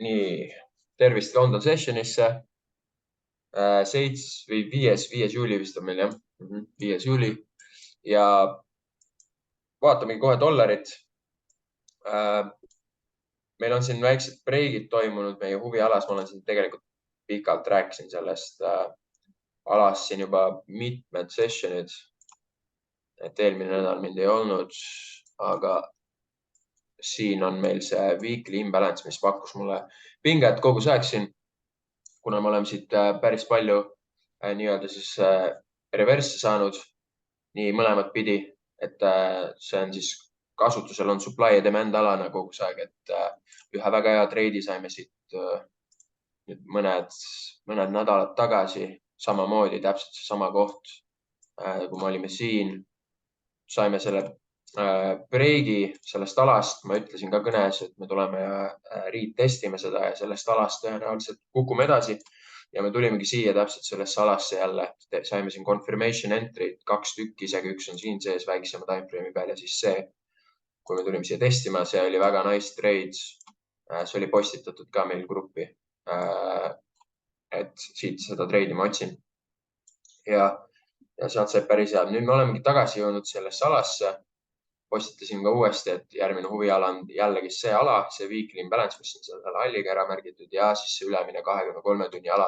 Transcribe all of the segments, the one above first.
Nii, tervist London Sessionisse. 5. juuli vist on meil jah. 5. juuli ja vaatamegi kohe dollarit. Meil on siin väiksed breigid toimunud meie huvialas. Ma olen siin tegelikult pikalt rääkisin sellest alast siin juba mitmed sessionid. Et eelmine nädal mind ei olnud, aga siin on meil see weekly imbalance, mis pakkus mulle pinget kogu see aeg siin, kuna me oleme siit päris palju nii-öelda siis reversse saanud nii mõlemat pidi, et see on siis kasutusel on supply ja demand alana kogu see aeg, et ühe väga hea treidi saime siit mõned nädalad tagasi, samamoodi täpselt seesama koht, kui me olime siin, saime selle breigi sellest alast. Ma ütlesin ka kõnes, et me tuleme ja retestime seda ja sellest alast tõenäoliselt kukume edasi ja me tulimegi siia täpselt sellesse alasse jälle. Saime siin confirmation entry'd 2 tükki, isegi üks on siin sees väiksema timeframe'i peal ja siis see, kui me tulime siia testima, see oli väga nice trade. See oli postitatud ka meil gruppi, et siit seda treidi ma otsin ja sealt sai päris hea. Nüüd me olemegi tagasi jõudnud sellesse alasse. Postitasin ka uuesti, et järgmine huviala on jällegi see ala, see weekly imbalance, mis on selle halliga ära märgitud ja siis see ülemine 23 tunni ala.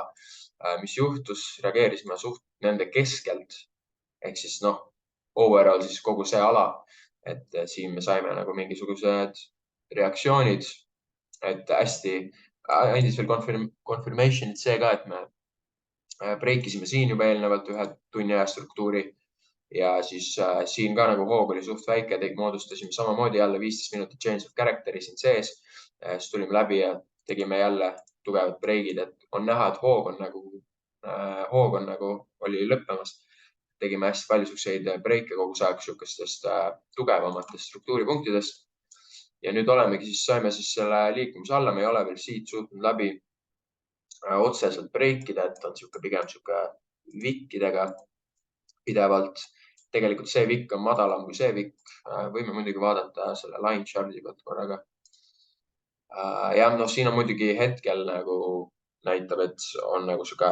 Mis juhtus, reageerisime suht nende keskelt ehk siis overall siis kogu see ala, et siin me saime nagu mingisugused reaktsioonid, et hästi andis veel confirmation'id see ka, et me breikisime siin juba eelnevalt ühe tunni aja struktuuri ja siis siin ka nagu hoog oli suht väike, moodustasime samamoodi jälle 15 minutit change of character'i siin sees. Siis tulime läbi ja tegime jälle tugevad breigid, et on näha, et hoog on nagu oli lõppemas. Tegime hästi palju suhteid breike kogu aeg sihukestest tugevamatest struktuuripunktidest. Ja nüüd olemegi siis, saime siis selle liikumise alla, me ei ole veel siit suutnud läbi otseselt breikida, et on pigem vikkidega pidevalt. Tegelikult see vikk on madalam kui see vikk. Võime muidugi vaadata selle line chart'i pealt korraga. Ja siin on muidugi hetkel nagu näitab, et on nagu sihuke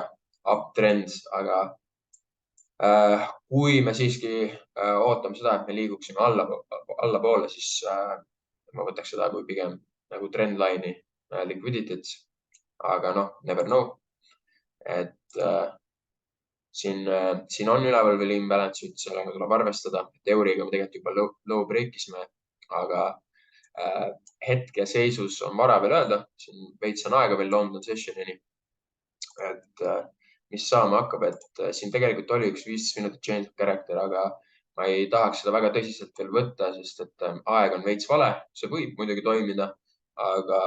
uptrend, aga kui me siiski ootame seda, et me liiguksime allapoole, siis ma võtaks seda kui pigem nagu trendline'i liquidity't. Aga never know. Et siin on üleval veel imbalance'id, sellega tuleb arvestada. Euriga me tegelikult juba low breakisime, aga hetkeseisus on vara veel öelda. Siin veits on aega veel London Sessionini. Et mis saama hakkab, et siin tegelikult oli üks 15 minutit change of character, aga ma ei tahaks seda väga tõsiselt veel võtta, sest et aeg on veits vale. See võib muidugi toimida, aga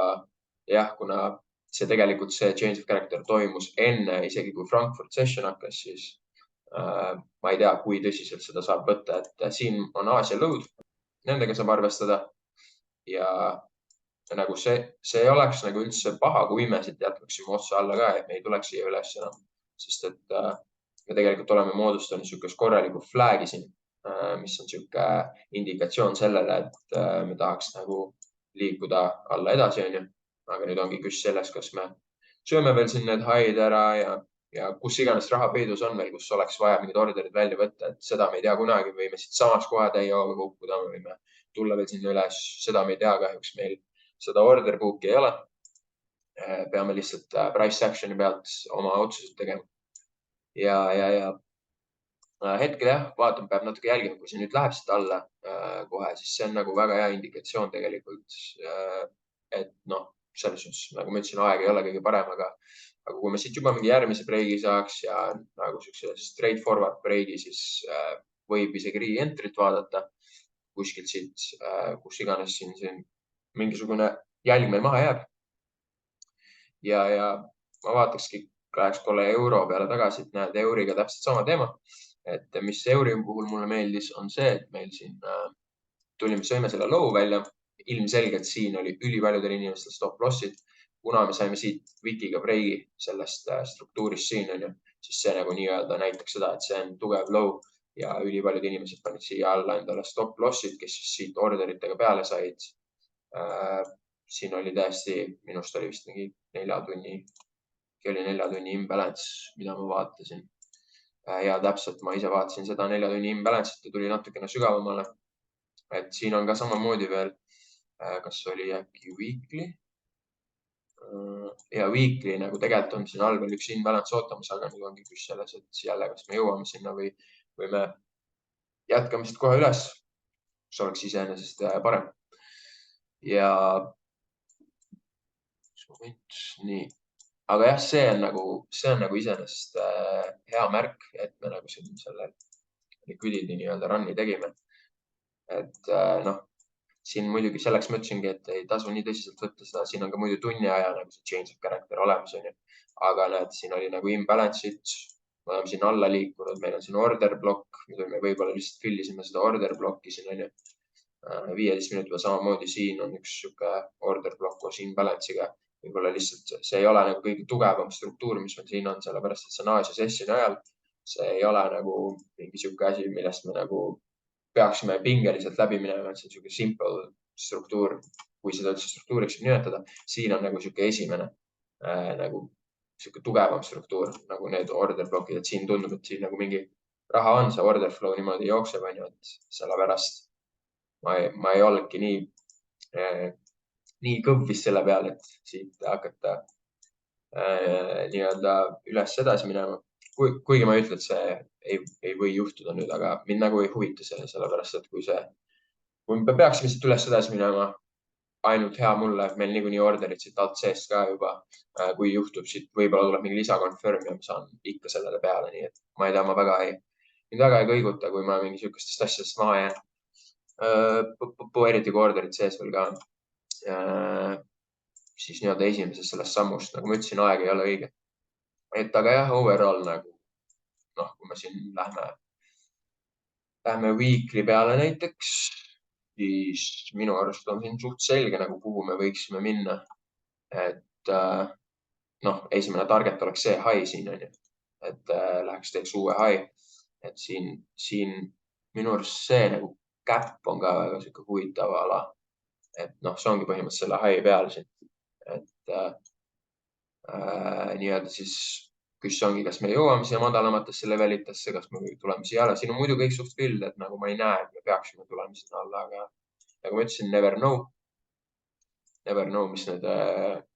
jah, kuna see tegelikult see change of character toimus enne, isegi kui Frankfurt session hakkas, siis ma ei tea, kui tõsiselt seda saab võtta, et siin on Aasia load, nendega saab arvestada ja nagu see ei oleks nagu üldse paha, kui me siit jätkaksime otsa alla ka, et me ei tuleks siia üles enam, sest et me tegelikult oleme moodustanud niisugust korralikku flag'i siin, mis on niisugune indikatsioon sellele, et me tahaks nagu liikuda alla edasi, on ju. Aga nüüd ongi küs selles, kas me sööme veel siin need high'd ära ja kus iganes raha peidus on veel, kus oleks vaja mingid orderid välja võtta, et seda me ei tea kunagi, võime siit samas kohe täiega kukkuda, võime tulla veel sinna üles, seda me ei tea kahjuks, meil seda order book'i ei ole. Peame lihtsalt price action'i pealt oma otsused tegema. Ja hetkel jah, vaatame, peab natuke jälgima, kui see nüüd läheb siit alla kohe, siis see on nagu väga hea indikatsioon tegelikult, et selles suhtes, nagu ma ütlesin, aeg ei ole kõige parem, aga kui me siit juba mingi järgmise breigi saaks ja nagu straight forward breigi, siis võib isegi re-entry't vaadata kuskilt siit, kus iganes siin mingisugune jälg meil maha jääb. Ja ma vaatakski, läheks kolle euro peale tagasi, et näed, euriga täpselt sama teema. Et mis euri puhul mulle meeldis, on see, et meil siin tulime, sõime selle low välja. Ilmselgelt siin oli ülipaljudel inimestel stop lossid. Kuna me saime siit wikiga breigi sellest struktuurist siin, siis see nagu nii-öelda näitaks seda, et see on tugev low ja ülipaljud inimesed panid siia alla endale stop lossid, kes siis siit orderitega peale said siin oli täiesti, minust oli vist mingi 4 tunni imbalance, mida ma vaatasin. Ja täpselt ma ise vaatasin seda 4 tunni imbalance'it ja tuli natukene sügavamale. Et siin on ka samamoodi veel, kas oli äkki weekly? Ja weekly nagu tegelikult on siin all veel üks imbalance ootamas, aga nüüd ongi küsimus selles, et jälle, kas me jõuame sinna või me jätkame siit kohe üles, mis oleks iseenesest parem. Ja nii, aga jah, see on nagu iseenesest hea märk, et me nagu siin selle liquidity nii-öelda run'i tegime. Et noh, siin muidugi selleks ma ütlesingi, et ei tasu nii tõsiselt võtta seda, siin on ka muidu tunni aja nagu see change of character olemas, on ju. Aga näed, siin oli nagu imbalance'id, me oleme siin alla liikunud, meil on siin order block, me võib-olla lihtsalt fillisime seda order blocki siin, on ju. 15 minutil samamoodi siin on üks sihuke order block koos imbalance'iga. Võib-olla lihtsalt see ei ole nagu kõige tugevam struktuur, mis meil siin on, sellepärast et see on Aasia sessioni ajal. See ei ole nagu mingi sihuke asi, millest me nagu peaksime pingeliselt läbi minema, et see on sihuke simple struktuur, kui seda üldse struktuuriks nimetada. Siin on nagu sihuke esimene nagu sihuke tugevam struktuur, nagu need order blockid, et siin tundub, et siin nagu mingi raha on, see order flow niimoodi jookseb, on ju, et sellepärast ma ei olnudki nii kõvvis selle peale, et siit hakata nii-öelda üles edasi minema. Kuigi ma ei ütle, et see ei või juhtuda nüüd, aga mind nagu ei huvita see, sellepärast, et kui me peaksime siit üles edasi minema, ainult hea mulle, meil niikuinii orderid siit alt seest ka juba, kui juhtub siit, võib-olla tuleb mingi lisakonfirm ja ma saan ikka sellele peale, nii et ma ei tea, mind väga ei kõiguta, kui ma mingi sihukestest asjadest maha jään. Eriti kui orderid sees veel ka. Siis nii-öelda esimesest sellest sammust, nagu ma ütlesin, aeg ei ole õige. Et aga jah, overall nagu, noh, kui me siin lähme weekly peale näiteks, siis minu arust on siin suht selge nagu, kuhu me võiksime minna. Et noh, esimene target oleks see high siin, on ju. Et läheks teeks uue high. Et siin minu arust see nagu käpp on ka väga sihuke huvitav ala. Et noh, see ongi põhimõtteliselt selle high peal siin. Et nii-öelda siis küsimus ongi, kas me jõuame siia madalamatesse levelitesse, kas me tuleme siia alla. Siin on muidu kõik suht vild, et nagu ma ei näe, et me peaksime tulema sinna alla, aga nagu ma ütlesin, never know. Never know, mis need,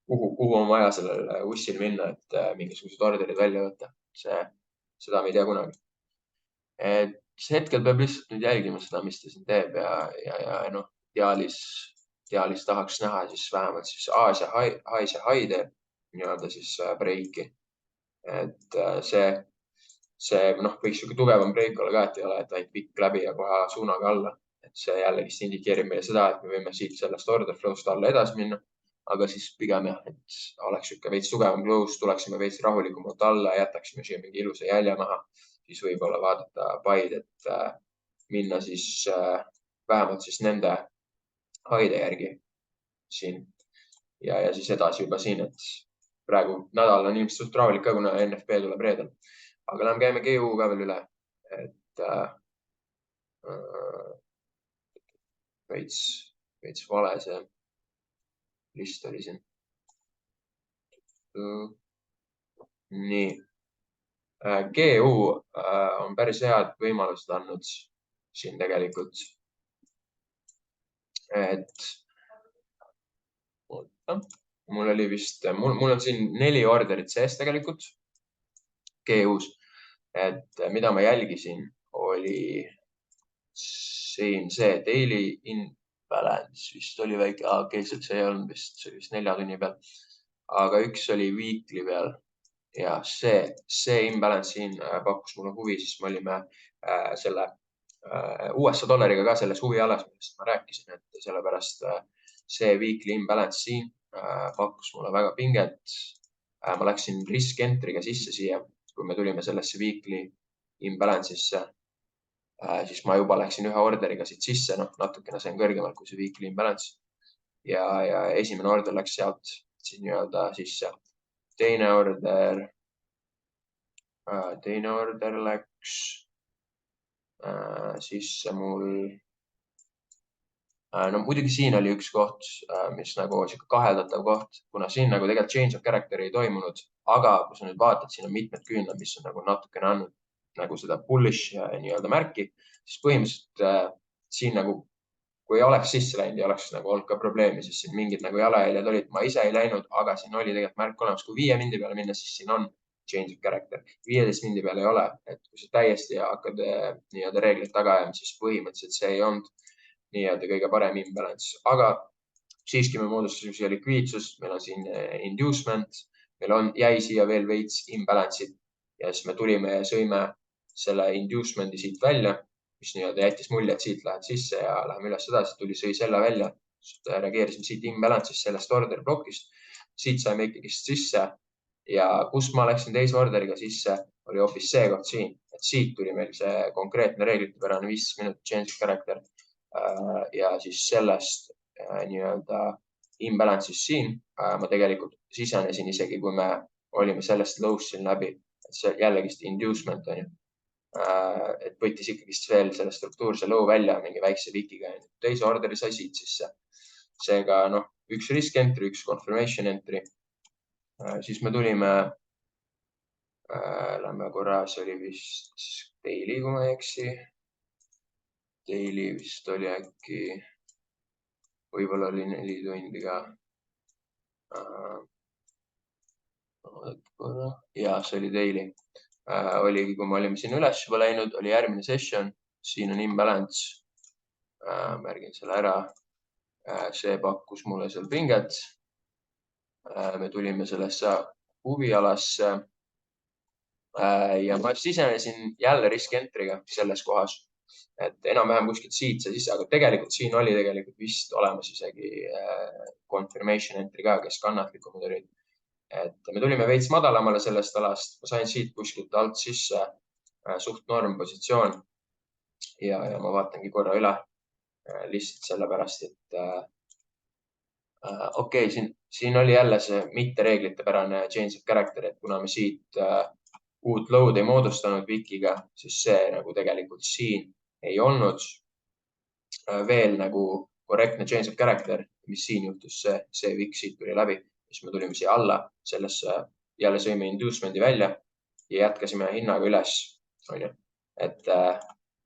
kuhu on vaja sellel ussil minna, et mingisugused orderid välja võtta. Seda me ei tea kunagi. Et hetkel peab lihtsalt nüüd jälgima seda, mis ta siin teeb ja noh, ideaalis tahaks näha siis vähemalt siis Aasia high teeb nii-öelda siis breiki. Et see noh, võiks sihuke tugevam breik olla ka, et ei ole, et ainult pikk läbi ja kohe suunaga alla. Et see jällegi indikeerib meile seda, et me võime siit sellest order flow'st alla edasi minna. Aga siis pigem jah, et oleks sihuke veits tugevam close, tuleksime veits rahulikumalt alla, jätaksime siia mingi ilusa jälje maha. Siis võib-olla vaadata paid, et minna siis vähemalt siis nende haide järgi siin ja siis edasi juba siin, et praegu nädal on ilmselt suht rahulik ka, kuna NFP tuleb reedel. Aga lähme käime GU ka veel üle, et veits vale see list oli siin. Nii. GU on päris head võimalused andnud siin tegelikult. Et mul oli vist, mul on siin 4 orderit sees tegelikult GU-s. Et mida ma jälgisin, oli siin see daily imbalance vist oli väike, keeselt see ei olnud vist, see oli vist 4 tunni peal. Aga üks oli weekly peal. Ja see imbalance siin pakkus mulle huvi, siis me olime selle USA dollariga ka selles huvialas, millest ma rääkisin, et sellepärast see weekly imbalance siin pakkus mulle väga pinget. Ma läksin risk entry'ga sisse siia, kui me tulime sellesse weekly imbalance'isse, siis ma juba läksin ühe orderiga siit sisse, noh, natukene sain kõrgemalt kui see weekly imbalance. Ja esimene order läks sealt siin nii-öelda sisse. Teine order läks sisse mul No muidugi siin oli üks koht, mis nagu sihuke kaheldatav koht, kuna siin nagu tegelikult change of character ei toimunud, aga kui sa nüüd vaatad, siin on mitmed küünlad, mis on nagu natukene andnud nagu seda bullish nii-öelda märki, siis põhimõtteliselt siin nagu, kui ei oleks sisse läinud, ei oleks nagu olnud ka probleemi, siis siin mingid nagu jalajäljed olid, ma ise ei läinud, aga siin oli tegelikult märk olemas, kui 5 mindi peale minna, siis siin on change of character, 15 mindi peale ei ole, et kui sa täiesti hakkad nii-öelda reegleid taga ajama, siis põhimõtteliselt see ei olnud nii-öelda kõige parem imbalance, aga siiski me moodustasime siia likviidsus, meil on siin inducement, meil jäi siia veel veits imbalance'id ja siis me tulime ja sõime selle inducement'i siit välja, mis nii-öelda jättis mulje, et siit lähed sisse ja läheme üles edasi, tuli, sõi selle välja, reageerisime siit imbalance'ist sellest order blokist, siit saime ikkagi sisse ja kus ma läksin teise orderiga sisse, oli hoopis see koht siin, et siit tuli meil see konkreetne reeglitepärane 15 minutit change of character ja siis sellest nii-öelda imbalance'is siin ma tegelikult sisenesin isegi, kui me olime sellest low'st siin läbi, et see jällegist inducement on ju, et võttis ikkagi veel selle struktuurse low välja mingi väikse vikiga ja teise orderi sai siit sisse. Seega noh, üks risk entry, üks confirmation entry. Siis me tulime, lähme korra, see oli vist daily, kui ma ei eksi. Daily vist oli äkki, võib-olla oli 4 tundi ka. Ja see oli daily. Oligi, kui me olime siin üles juba läinud, oli järgmine session, siin on imbalance. Märgin selle ära. See pakkus mulle seal pinget. Me tulime sellesse huvialasse ja ma sisenesin jälle risk entry'ga selles kohas. Et enam-vähem kuskilt siit see sisse, aga tegelikult siin oli tegelikult vist olemas isegi confirmation entry ka, kes kannatlikumad olid. Et me tulime veits madalamale sellest alast, ma sain siit kuskilt alt sisse suht norm positsioon ja ma vaatangi korra üle lihtsalt sellepärast, et okei, siin oli jälle see mitte reeglitepärane change of character, et kuna me siit uut load ei moodustanud wikiga, siis see nagu tegelikult siin ei olnud veel nagu korrektne change of character, mis siin juhtus, see wik siit tuli läbi, siis me tulime siia alla, sellesse jälle sõime inducement'i välja ja jätkasime hinnaga üles, on ju. Et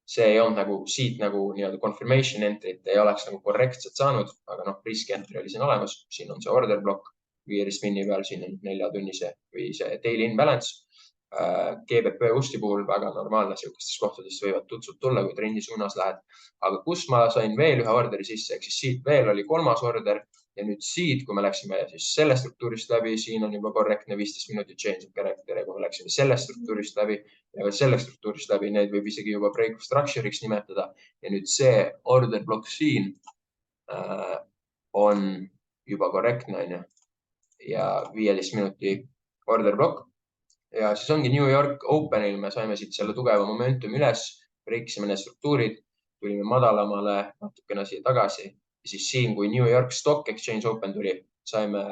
see ei olnud nagu siit nagu nii-öelda confirmation entry't ei oleks nagu korrektselt saanud, aga noh, risk entry oli siin olemas, siin on see order block 15 minni peal, siin on 4 tunnise või see daily imbalance. GBP usti puhul väga normaalne, sihukestes kohtades võivad tutsud tulla, kui trendi suunas lähed. Aga kus ma sain veel ühe orderi sisse, ehk siis siit veel oli 3. order ja nüüd siit, kui me läksime siis selle struktuurist läbi, siin on juba korrektne 15 minutit change of character ja kui me läksime sellest struktuurist läbi ja sellest struktuurist läbi, need võib isegi juba break of structure'iks nimetada. Ja nüüd see order block siin on juba korrektne, on ju. Ja 15 minuti order block. Ja siis ongi New York Openil, me saime siit selle tugeva momentum üles, breikisime need struktuurid, tulime madalamale natukene siia tagasi. Ja siis siin, kui New York Stock Exchange Open tuli, saime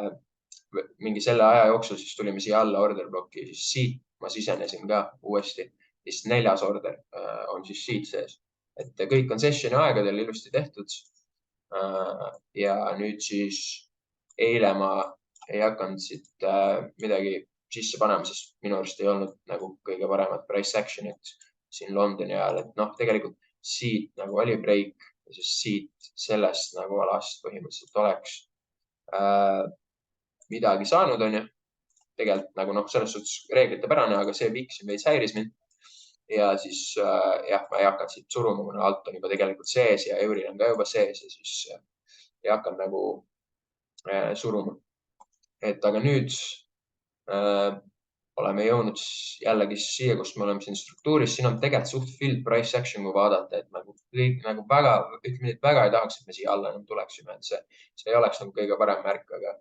mingi selle aja jooksul, siis tulime siia alla order blocki, siis siit ma sisenesin ka uuesti. Siis 4. order on siis siit sees. Et kõik on sessioni aegadel ilusti tehtud. Ja nüüd siis eile ma ei hakanud siit midagi sisse panema, sest minu arust ei olnud nagu kõige paremat price action'it siin Londoni ajal, et noh, tegelikult siit nagu oli break ja siis siit sellest nagu alast põhimõtteliselt oleks midagi saanud, on ju. Tegelikult nagu noh, selles suhtes reeglitepärane, aga see wik siin veits häiris mind. Ja siis jah, ma ei hakanud siit suruma, kuna alt on juba tegelikult sees ja euril on ka juba sees ja siis ei hakanud nagu suruma. Et aga nüüd oleme jõudnud jällegi siia, kus me oleme siin struktuuris. Siin on tegelikult suht field price action, kui vaadata, et nagu kõik nagu väga, ütleme, et väga ei tahaks, et me siia alla enam tuleksime, et see ei oleks nagu kõige parem märk, aga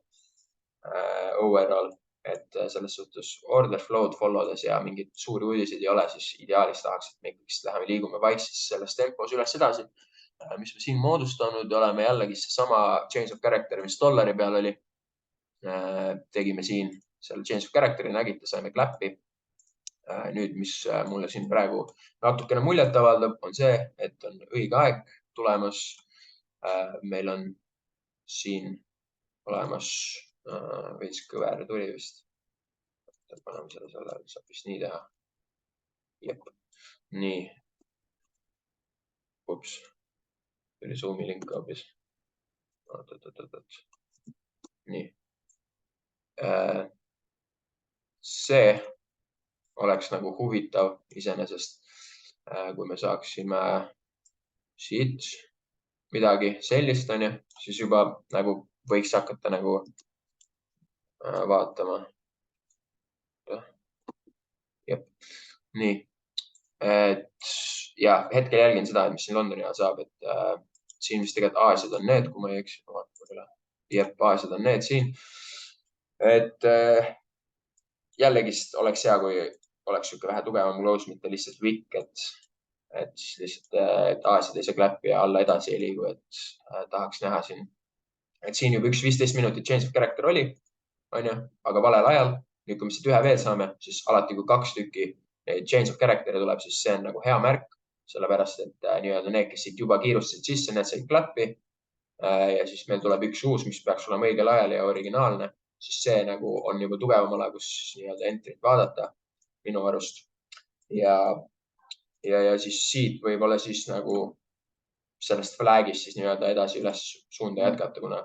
overall, et selles suhtes order flow'd follow'des ja mingeid suuri uudiseid ei ole, siis ideaalis tahaks, et me ikkagi läheme, liigume vaikselt selles tempos üles edasi. Mis me siin moodustanud oleme jällegi seesama change of character, mis dollari peal oli. Tegime siin selle change of character'i, nägite, saime klappi. Nüüd, mis mulle siin praegu natukene muljet avaldab, on see, et on õige aeg tulemas. meil on siin olemas veits kõver tuli vist. Paneme selle, saab vist nii teha. Jep. Nii. Ups. Tuli Zoomi link hoopis. Nii. See oleks nagu huvitav iseenesest, kui me saaksime siit midagi sellist, on ju, siis juba nagu võiks hakata nagu vaatama. Jep. Nii. Ja hetkel jälgin seda, mis siin Londoni ajal saab, et siin vist tegelikult Aasiad on need, kui ma ei eks. Jep, Aasiad on need siin. Et jällegist oleks hea, kui oleks siuke vähe tugevam close, mitte lihtsalt wick, et siis lihtsalt Aasiad ei saa kläppi ja alla edasi ei liigu, et tahaks näha siin. Et siin juba 15 minutit change of character oli, on ju, aga valel ajal. Nüüd, kui me siit ühe veel saame, siis alati, kui 2 tükki change of character'i tuleb, siis see on nagu hea märk, sellepärast, et nii-öelda need, kes siit juba kiirustasid sisse, need said kläppi. Ja siis meil tuleb üks uus, mis peaks olema õigel ajal ja originaalne, siis see nagu on juba tugevam ala, kus nii-öelda entry't vaadata minu arust. Ja siis siit võib-olla siis nagu sellest flagist siis nii-öelda edasi üles suunda jätkata, kuna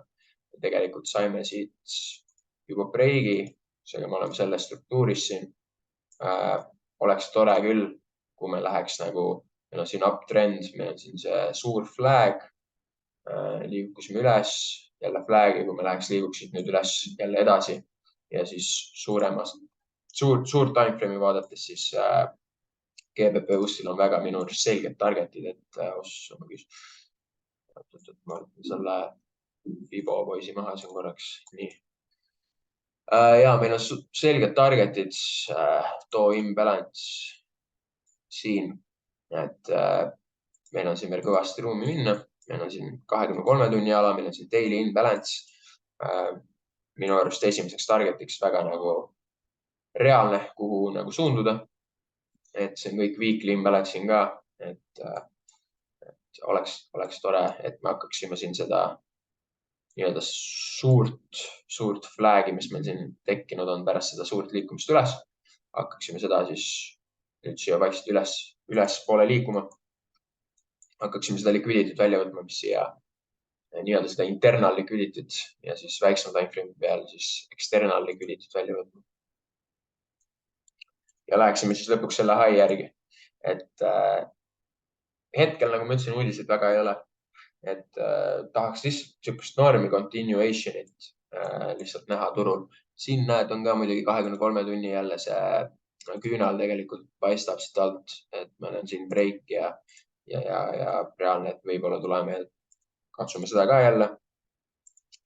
tegelikult saime siit juba breigi, seega me oleme selles struktuuris siin. Oleks tore küll, kui me läheks nagu, meil on siin uptrend, meil on siin see suur flag, liiguksime üles, jälle flagi, kui me läheks liiguksid nüüd üles jälle edasi ja siis suur timeframe'i vaadates siis GBP Ustil on väga minu arust selged targetid, et ma võtan selle Fibo poisi maha siin korraks. Nii. Ja meil on selged targetid, too imbalance siin, et meil on siin veel kõvasti ruumi minna. Meil on siin 23 tunni ala, meil on siin daily imbalance. Minu arust esimeseks targetiks väga nagu reaalne, kuhu nagu suunduda. Et see on kõik weekly imbalance'in ka, et oleks tore, et me hakkaksime siin seda nii-öelda suurt flagi, mis meil siin tekkinud on pärast seda suurt liikumist üles. Hakkaksime seda siis nüüd siia vaikselt üles poole liikuma. Hakkaksime seda liquidity't välja võtma, mis siia nii-öelda seda internal liquidity't ja siis väiksema timeframe peal siis external liquidity't välja võtma. Ja läheksime siis lõpuks selle high järgi. Et hetkel, nagu ma ütlesin, uudiseid väga ei ole. Et tahaks lihtsalt sihukest normi continuation'it lihtsalt näha turul. Siin näed, on ka muidugi 23 tunni jälle see küünal tegelikult paistab siit alt, et meil on siin break ja reaalne, et võib-olla tuleme ja katsume seda ka jälle.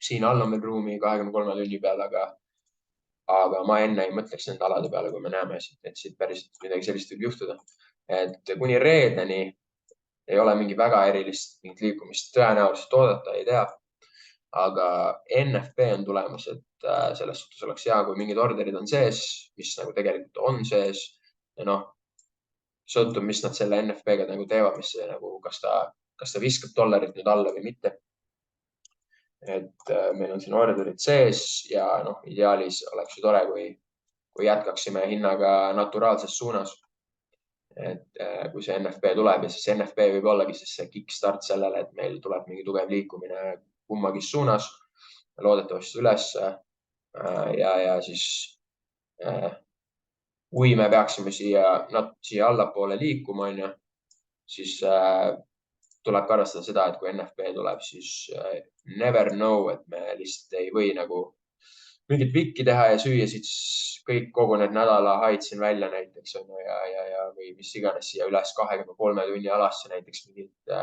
Siin all on meil ruumi 23 tunni peal, aga ma enne ei mõtleks nende alade peale, kui me näeme, et siit päriselt midagi sellist võib juhtuda. Et kuni reedeni ei ole mingi väga erilist mingit liikumist tõenäoliselt oodata, ei tea. Aga NFP on tulemas, et selles suhtes oleks hea, kui mingid orderid on sees, mis nagu tegelikult on sees. Ja noh, sõltub, mis nad selle NFP-ga nagu teevad, mis see nagu, kas ta viskab dollarit nüüd alla või mitte. Et meil on siin orderid sees ja noh, ideaalis oleks ju tore, kui jätkaksime hinnaga naturaalses suunas. Et kui see NFP tuleb ja siis NFP võib ollagi siis see kickstart sellele, et meil tuleb mingi tugev liikumine kummagis suunas, loodetavasti üles ja siis kui me peaksime siia allapoole liikuma, siis tuleb ka arvestada seda, et kui NFP tuleb, siis never know, et me lihtsalt ei või nagu mingit vikki teha ja süüa siis kogu need nädala haid siin välja näiteks või mis iganes siia üles 23 tunni alasse näiteks mingit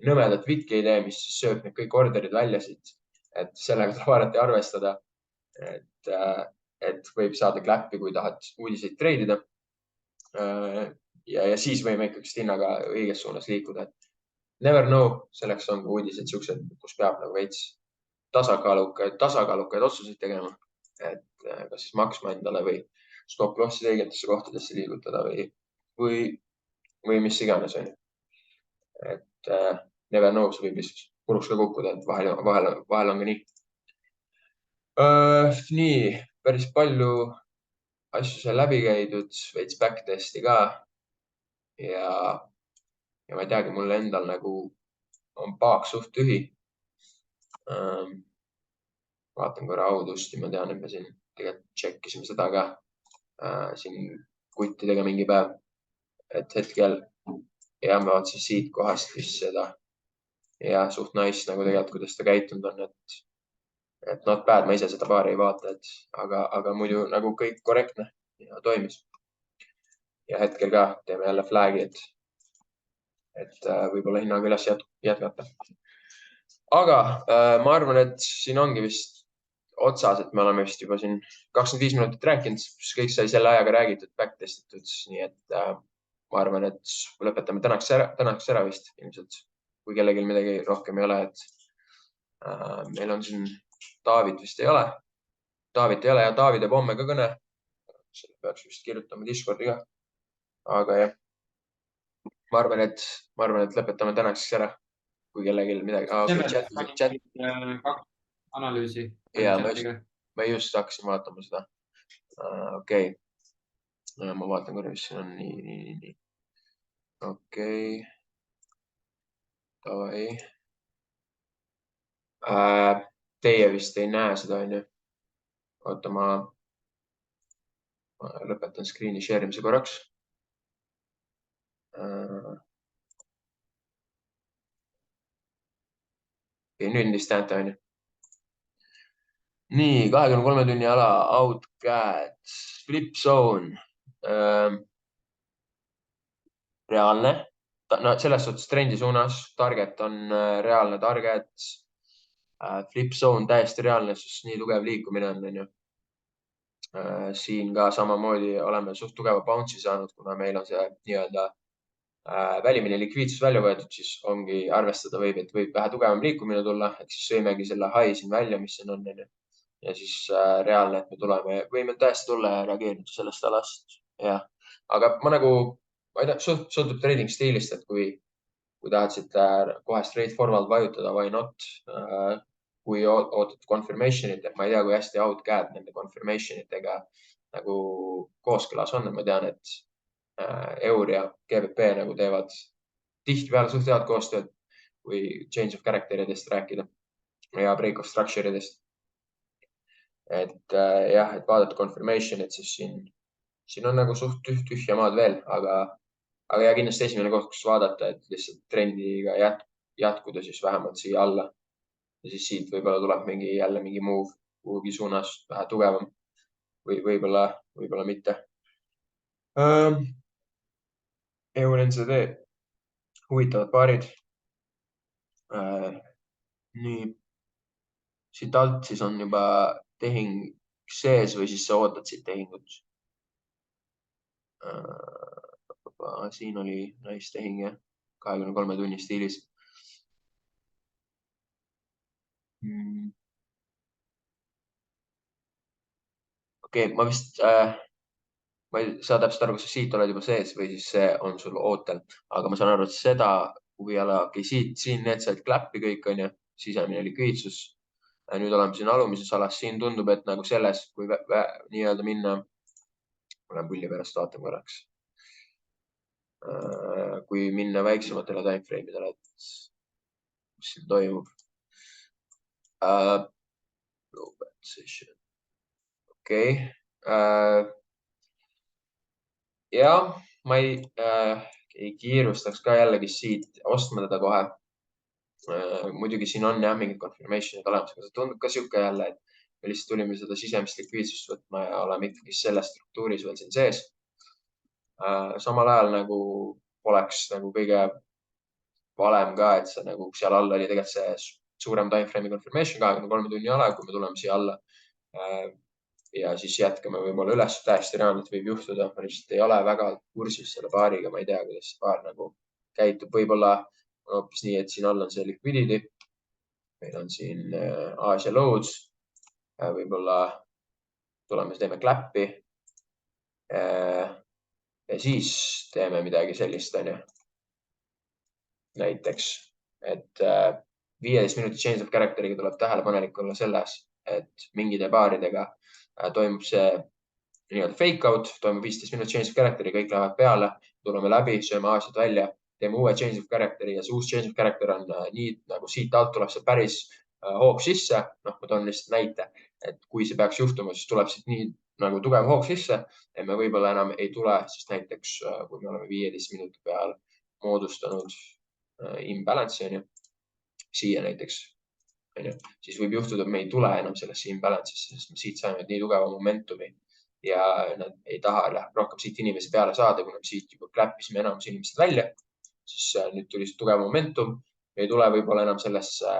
nõmedat vikki ei tee, mis sööb need kõik orderid välja siit. Et sellega tuleb alati arvestada, et võib saada kläppi, kui tahad uudiseid treidida. Ja siis võime ikkagi hinnaga õiges suunas liikuda. Never know, selleks on ka uudised siuksed, kus peab nagu veits tasakaalukaid otsuseid tegema, et kas siis maksma endale või stop-lossi õigetesse kohtadesse liigutada või mis iganes on. Et never know, see võib puruks ka kukkuda, et vahel on ka nii. Nii, päris palju asju sai läbi käidud, veits backtesti ka. Ja ma ei teagi, mul endal nagu on paak suht tühi. Vaatan korra Audusti, ma tean, et me siin tegelikult tšekkisime seda ka siin kuttidega mingi päev. Et hetkel ja ma vaatasin siit kohast vist seda ja suht nice nagu tegelikult, kuidas ta käitunud on, et not bad, ma ise seda paari ei vaata, aga muidu nagu kõik korrektne ja toimis. Ja hetkel ka teeme jälle flag'i, et võib-olla hinnaga üles jätkata. Aga ma arvan, et siin ongi vist otsas, et me oleme vist juba siin 25 minutit rääkinud, kõik sai selle ajaga räägitud, back testitud, nii et ma arvan, et lõpetame tänaks ära vist ilmselt, kui kellelgi midagi rohkem ei ole, et meil on siin David vist ei ole. David ei ole ja David teeb homme ka kõne. Selle peaks vist kirjutama Discordi ka. Aga jah, ma arvan, et lõpetame tänaks ära, kui kellelgi midagi. Chat. Analüüsi. Ja ma just hakkasin vaatama seda. Okei. Ma vaatan korra, mis siin on. Nii. Okei. Davai. Teie vist ei näe seda, on ju? Oota, ma lõpetan screen'i share imise korraks. Nüüd vist näete, on ju? Nii, 23 tunni ala, OutCAD, Flip Zone. Reaalne. No, selles suhtes trendi suunas. Target on reaalne target. Flip Zone täiesti reaalne, sest nii tugev liikumine on, on ju. Siin ka samamoodi oleme suht tugeva bounce'i saanud, kuna meil on see nii-öelda välimine likviidsus välja võetud, siis ongi arvestada võib, et võib vähe tugevam liikumine tulla, ehk siis sõimegi selle high siin välja, mis siin on. Ja siis reaalne, et me tuleme, võime täiesti tulla ja reageerida sellest alast. Jah, aga ma nagu, ma ei tea, sõltub trading stiilist, et kui tahtsite kohe straight forward vajutada, why not? Kui ootad confirmation'it, et ma ei tea, kui hästi OutCAD nende confirmation'itega nagu kooskõlas on. Ma tean, et EUR ja GBP nagu teevad tihtipeale suht head koostööd, kui change of character'idest rääkida ja break of structure'idest. Et jah, et vaadata confirmation'it, siis siin on nagu suht tühja maad veel, aga ja kindlasti esimene koht, kus vaadata, et lihtsalt trendiga jätkuda siis vähemalt siia alla. Ja siis siit võib-olla tuleb jälle mingi move kuhugi suunas vähe tugevam või võib-olla mitte. EUR-NZD, huvitavad paarid. Nii, siit alt siis on juba tehing sees või siis sa ootad siit tehingut? Siin oli nice tehing, jah, 23 tunni stiilis. Okei, ma vist, ma ei saa täpselt aru, kas sa siit oled juba sees või siis see on sul ootel, aga ma saan aru, et seda huviala, siin need said klappi kõik, on ju, sisemine likviidsus. Nüüd oleme siin alumises alas, siin tundub, et nagu selles, kui nii-öelda minna, ma lähen pulli pärast vaatan korraks. Kui minna väiksematele timeframe'idele, et mis siin toimub. Okei. Ja ma ei kiirustaks ka jällegi siit ostma teda kohe. Muidugi siin on jah mingid confirmation'id olemas, aga see tundub ka sihuke jälle, et me lihtsalt tulime seda sisemist likviidsust võtma ja oleme ikkagi selles struktuuris veel siin sees. Samal ajal nagu poleks nagu kõige valem ka, et see nagu seal all oli tegelikult see suurem timeframe'i confirmation 23 tunni ala, kui me tuleme siia alla. Ja siis jätkame võib-olla üles, täiesti reaalselt võib juhtuda. Ma lihtsalt ei ole väga kursis selle paariga, ma ei tea, kuidas see paar nagu käitub. Võib-olla on hoopis nii, et siin all on see liquidity. Meil on siin Aasia loads. Võib-olla tuleme, teeme klappi. Ja siis teeme midagi sellist, on ju. Näiteks, et 15 minuti change of character'iga tuleb tähelepanelik olla selles, et mingide paaridega toimub see nii-öelda fake out, toimub 15 minutit change of character'i, kõik lähevad peale, tuleme läbi, sööme asjad välja, teeme uue change of character'i ja see uus change of character on nii nagu siit alt tuleb see päris hoog sisse. Noh, ma toon lihtsalt näite, et kui see peaks juhtuma, siis tuleb siit nii nagu tugev hoog sisse ja me võib-olla enam ei tule, sest näiteks kui me oleme 15 minuti peal moodustanud imbalance'i, siia näiteks, siis võib juhtuda, et me ei tule enam sellesse imbalance'isse, sest me siit saime nii tugeva momentumi ja nad ei taha rohkem siit inimesi peale saada, kuna me siit juba kläppisime enamus inimesed välja, siis nüüd tuli tugev momentum. Me ei tule võib-olla enam sellesse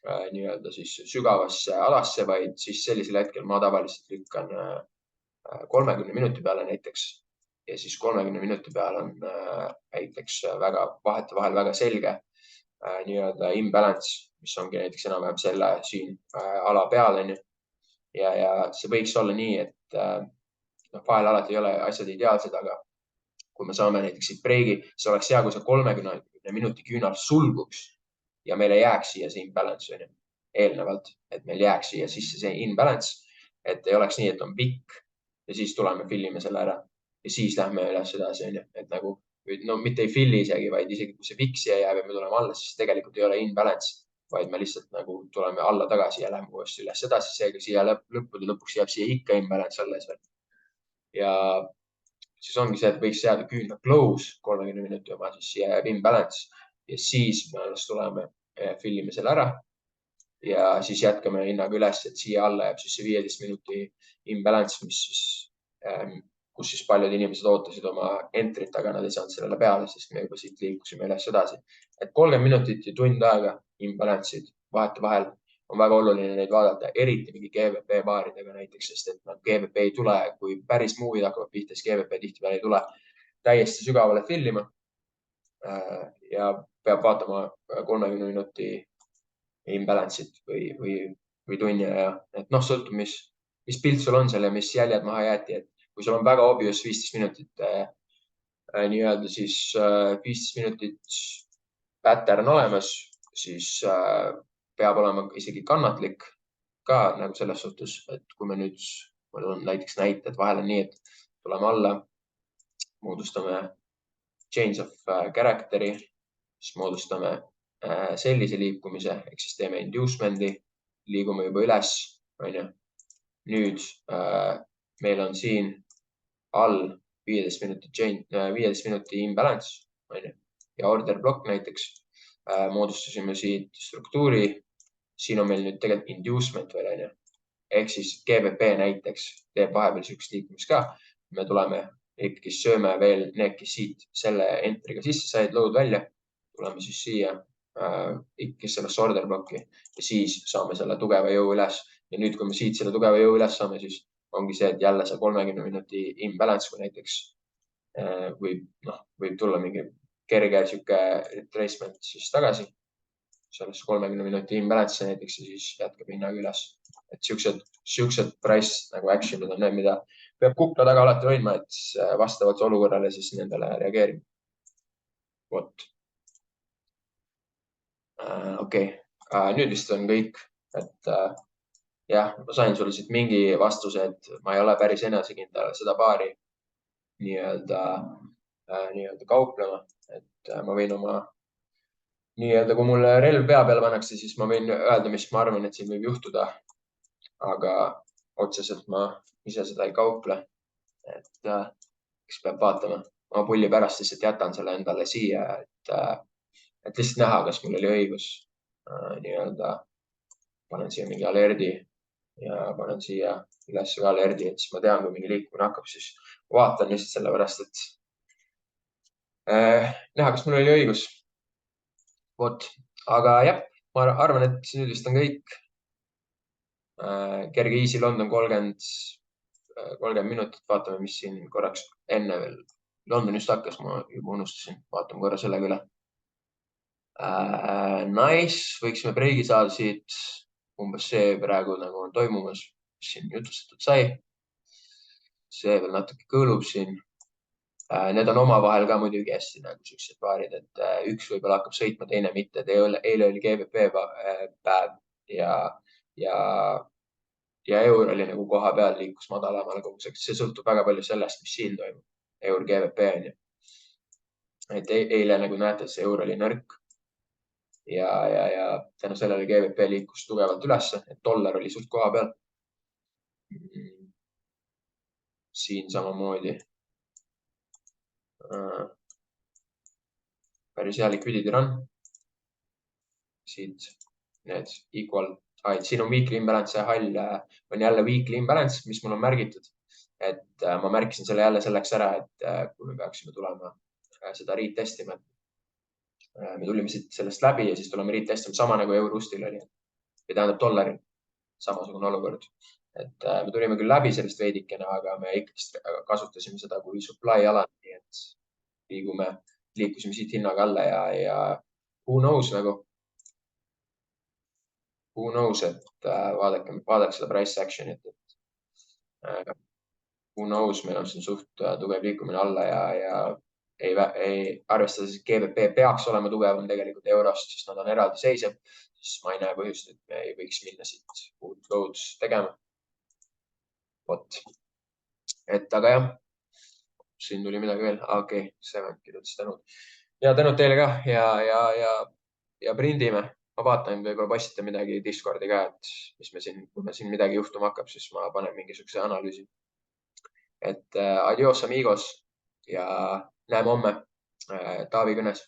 nii-öelda siis sügavasse alasse, vaid siis sellisel hetkel ma tavaliselt lükkan 30 minuti peale näiteks ja siis 30 minuti peal on näiteks vahetevahel väga selge nii-öelda imbalance, mis ongi näiteks enam-vähem selle siin ala peal. Ja see võiks olla nii, et vahel alati ei ole asjad ideaalsed, aga kui me saame näiteks siit breigi, siis oleks hea, kui see 30 minuti küünal sulguks ja meile jääks siia see imbalance eelnevalt, et meil jääks siia sisse see imbalance, et ei oleks nii, et on pikk ja siis tuleme fillime selle ära ja siis lähme üles edasi, et nagu no mitte ei filli isegi, vaid isegi kui see fix siia jääb ja me tuleme alla, siis tegelikult ei ole imbalance, vaid me lihtsalt nagu tuleme alla tagasi ja läheme uuesti üles edasi. Seega siia lõppude lõpuks jääb siia ikka imbalance alles veel. Ja siis ongi see, et võiks jääda küünla close 30 minuti oma, siis siia jääb imbalance ja siis me alles tuleme fillime selle ära ja siis jätkame hinnaga üles, et siia alla jääb siis see 15 minuti imbalance, kus siis paljud inimesed ootasid oma entry't, aga nad ei saanud sellele peale, sest me juba siit liikusime üles edasi. Et 30 minutit ja tund aega imbalance'id vahetevahel on väga oluline neid vaadata, eriti mingi GVP paaridega näiteks, sest et GVP ei tule, kui päris muuid hakkavad pihta, siis GVP tihtipeale ei tule täiesti sügavale fillima. Ja peab vaatama 30 minuti imbalance'it või tunni ja et noh, sõltub, mis pilt sul on seal ja mis jäljed maha jäeti, et kui sul on väga obvious 15 minutit nii-öelda siis 15 minutit pattern olemas, siis peab olema isegi kannatlik ka nagu selles suhtes, et kui me nüüd, ma toon näiteks näite, et vahel on nii, et tuleme alla, moodustame change of character'i, siis moodustame sellise liikumise, ehk siis teeme inducement'i, liigume juba üles. Nüüd meil on siin all 15 minuti imbalance ja order block näiteks. Moodustasime siit struktuuri. Siin on meil nüüd tegelikult inducement veel. Ehk siis GVP näiteks teeb vahepeal sükst liikumist ka. Me tuleme ikkagi sööme veel need, kes siit selle entry'ga sisse said, load välja. Tuleme siis siia ikka sellesse order blocki ja siis saame selle tugeva jõu üles. Ja nüüd, kui me siit selle tugeva jõu üles saame, siis ongi see, et jälle see 30 minuti imbalance, kui näiteks võib tulla mingi kerge sihuke retracement siis tagasi sellesse 30 minuti imbalance näiteks ja siis jätkab hinnaga üles. Et siuksed price nagu action'id on need, mida peab kukla taga alati hoidma, et vastavalt olukorrale siis nendele reageerima. Vot. Okei. Nüüd vist on kõik, et jah, ma sain sulle siit mingi vastuse, et ma ei ole päris enesekindel seda paari nii-öelda kauplema, et ma võin oma nii-öelda, kui mulle relv pea peale pannakse, siis ma võin öelda, mis ma arvan, et siin võib juhtuda, aga otseselt ma ise seda ei kauple, et kes peab vaatama. Ma pulli pärast lihtsalt jätan selle endale siia, et lihtsalt näha, kas mul oli õigus nii-öelda panen siia mingi alerdi ja panen siia üles ka alerdi, et siis ma tean, kui mingi liikumine hakkab, siis vaatan lihtsalt selle pärast, et näha, kas mul oli õigus. Vot, aga jah, ma arvan, et nüüd vist on kõik. Kerge easy London 30 minutit, vaatame, mis siin korraks enne veel. London just hakkas, ma juba unustasin, vaatame korra sellega üle. Nice, võiksime breigi saada siit, umbes see praegu nagu on toimumas, mis siin jutustatud sai. See veel natuke kõõlub siin. Need on omavahel ka muidugi hästi nagu siuksed paarid, et üks võib-olla hakkab sõitma, teine mitte. Eile oli GVP päev ja eur oli nagu koha peal, liikus madalamale koguseks. See sõltub väga palju sellest, mis siin toimub. Eur GVP on ju. Et eile nagu näete, see eur oli nõrk ja tänu sellele GVP liikus tugevalt ülesse, et dollar oli suht koha peal. Siin samamoodi. Päris hea liquidity run. Siit need equal, siin on weekly imbalance ja hall on jälle weekly imbalance, mis mul on märgitud. Et ma märkisin selle jälle selleks ära, et kui me peaksime tulema seda retestima. Me tulime siit sellest läbi ja siis tuleme retestima sama nagu Eurostil oli. Või tähendab dollaril. Samasugune olukord. Et me tulime küll läbi sellest veidikene, aga me ikkagi kasutasime seda kui supply ala. Nii et liikusime siit hinnaga alla ja who knows nagu. Who knows, et vaadake seda price action'it. Who knows, meil on siin suht tugev liikumine alla ja ei arvestades, et GBP peaks olema tugevam tegelikult eurost, sest nad on eraldi seisev, siis ma ei näe põhjust, et me ei võiks minna siit uut loads tegema. Vot. Et aga jah, siin tuli midagi veel. Okei, Seven kirjutas tänud. Ja tänud teile ka ja prindime. Ma vaatan, võib-olla postitan midagi Discordi ka, et mis me siin, kui me siin midagi juhtuma hakkab, siis ma panen mingisuguse analüüsi. Et adios amigos ja näeme homme Taavi kõnes.